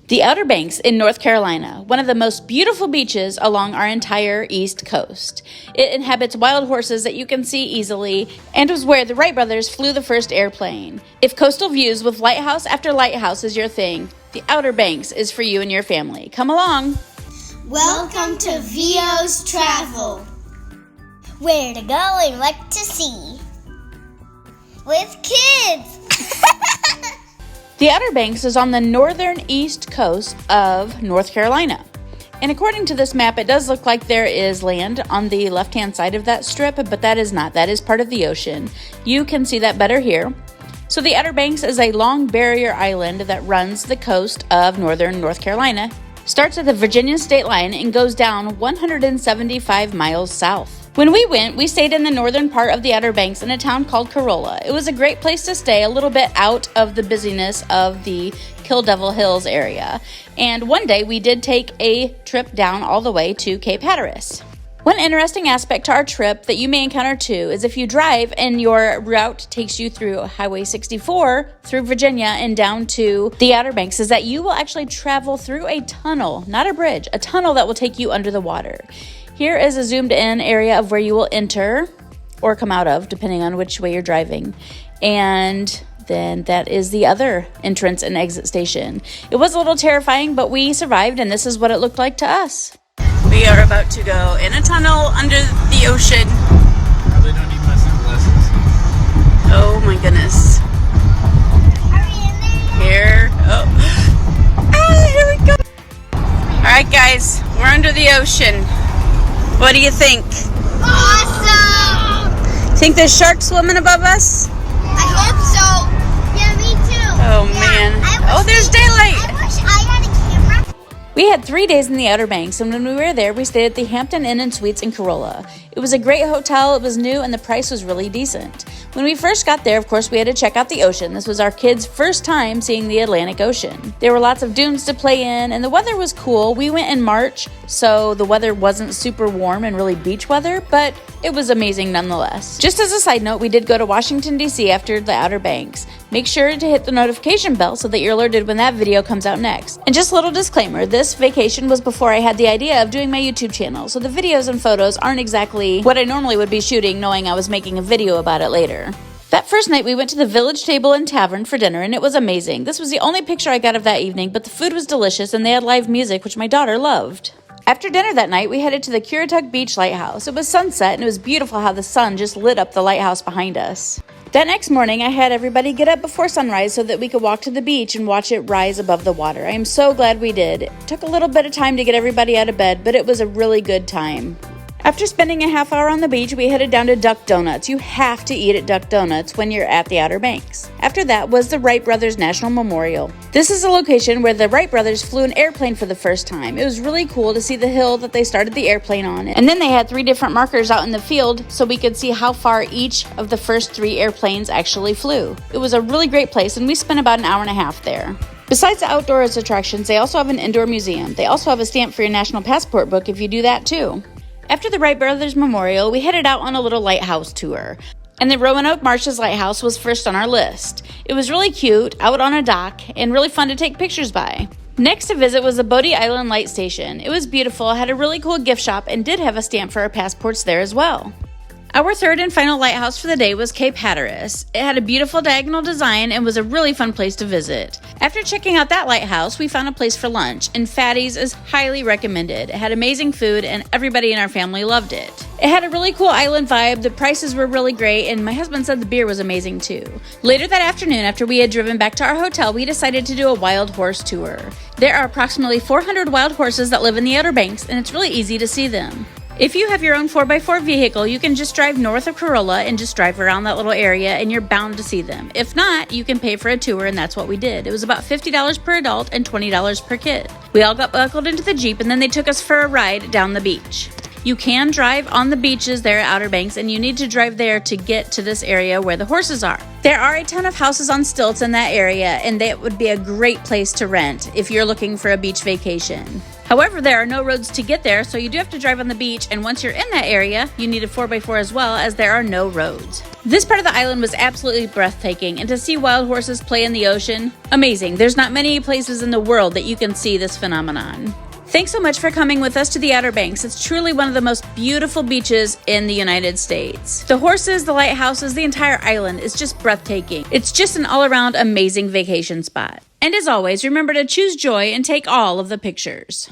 The Outer Banks in North Carolina, one of the most beautiful beaches along our entire East Coast. It inhabits wild horses that you can see easily and was where the Wright Brothers flew the first airplane. If coastal views with lighthouse after lighthouse is your thing, the Outer Banks is for you and your family. Come along. Welcome to VO's Travel. Where to go and what to see. With kids. The Outer Banks is on the northern east coast of North Carolina. And according to this map, it does look like there is land on the left-hand side of that strip, but that is not. That is part of the ocean. You can see that better here. So the Outer Banks is a long barrier island that runs the coast of northern North Carolina, starts at the Virginia state line and goes down 175 miles south. When we went, we stayed in the northern part of the Outer Banks in a town called Corolla. It was a great place to stay, a little bit out of the busyness of the Kill Devil Hills area. And one day we did take a trip down all the way to Cape Hatteras. One interesting aspect to our trip that you may encounter too is if you drive and your route takes you through Highway 64 through Virginia and down to the Outer Banks, is that you will actually travel through a tunnel, not a bridge, a tunnel that will take you under the water. Here is a zoomed in area of where you will enter or come out of, depending on which way you're driving. And then that is the other entrance and exit station. It was a little terrifying, but we survived, and this is what it looked like to us. We are about to go in a tunnel under the ocean. Probably don't need my sunglasses. Oh my goodness. Are we in there? Here. Oh, here we go. All right, guys, we're under the ocean. What do you think? Awesome! Think there's sharks swimming above us? I hope so. Yeah, me too. Oh man. Oh, there's daylight. I wish I had a camera. We had 3 days in the Outer Banks, and when we were there, we stayed at the Hampton Inn Suites in Corolla. It was a great hotel, it was new, and the price was really decent. When we first got there, of course, we had to check out the ocean. This was our kids' first time seeing the Atlantic Ocean. There were lots of dunes to play in, and the weather was cool. We went in March, so the weather wasn't super warm and really beach weather, but it was amazing nonetheless. Just as a side note, we did go to Washington, D.C. after the Outer Banks. Make sure to hit the notification bell so that you're alerted when that video comes out next. And just a little disclaimer, this vacation was before I had the idea of doing my YouTube channel, so the videos and photos aren't exactly what I normally would be shooting, knowing I was making a video about it later. That first night we went to the Village Table and Tavern for dinner, and it was amazing. This was the only picture I got of that evening, but the food was delicious and they had live music, which my daughter loved. After dinner that night, we headed to the Currituck Beach Lighthouse. It was sunset, and it was beautiful how the sun just lit up the lighthouse behind us. That next morning, I had everybody get up before sunrise so that we could walk to the beach and watch it rise above the water. I am so glad we did. It took a little bit of time to get everybody out of bed, but it was a really good time. After spending a half hour on the beach, we headed down to Duck Donuts. You have to eat at Duck Donuts when you're at the Outer Banks. After that was the Wright Brothers National Memorial. This is a location where the Wright Brothers flew an airplane for the first time. It was really cool to see the hill that they started the airplane on. And then they had 3 different markers out in the field so we could see how far each of the first 3 airplanes actually flew. It was a really great place, and we spent about an hour and a half there. Besides the outdoors attractions, they also have an indoor museum. They also have a stamp for your national passport book if you do that too. After the Wright Brothers Memorial, we headed out on a little lighthouse tour. And the Roanoke Marshes lighthouse was first on our list. It was really cute, out on a dock, and really fun to take pictures by. Next to visit was the Bodie Island Light Station. It was beautiful, had a really cool gift shop, and did have a stamp for our passports there as well. Our third and final lighthouse for the day was Cape Hatteras. It had a beautiful diagonal design and was a really fun place to visit. After checking out that lighthouse, we found a place for lunch, and Fatty's is highly recommended. It had amazing food, and everybody in our family loved it. It had a really cool island vibe, the prices were really great, and my husband said the beer was amazing too. Later that afternoon, after we had driven back to our hotel, we decided to do a wild horse tour. There are approximately 400 wild horses that live in the Outer Banks, and it's really easy to see them. If you have your own 4x4 vehicle, you can just drive north of Corolla and just drive around that little area, and you're bound to see them. If not, you can pay for a tour, and that's what we did. It was about $50 per adult and $20 per kid. We all got buckled into the Jeep, and then they took us for a ride down the beach. You can drive on the beaches there at Outer Banks, and you need to drive there to get to this area where the horses are. There are a ton of houses on stilts in that area, and that would be a great place to rent if you're looking for a beach vacation. However, there are no roads to get there, so you do have to drive on the beach, and once you're in that area, you need a 4x4 as well, as there are no roads. This part of the island was absolutely breathtaking, and to see wild horses play in the ocean, amazing. There's not many places in the world that you can see this phenomenon. Thanks so much for coming with us to the Outer Banks. It's truly one of the most beautiful beaches in the United States. The horses, the lighthouses, the entire island is just breathtaking. It's just an all-around amazing vacation spot. And as always, remember to choose joy and take all of the pictures.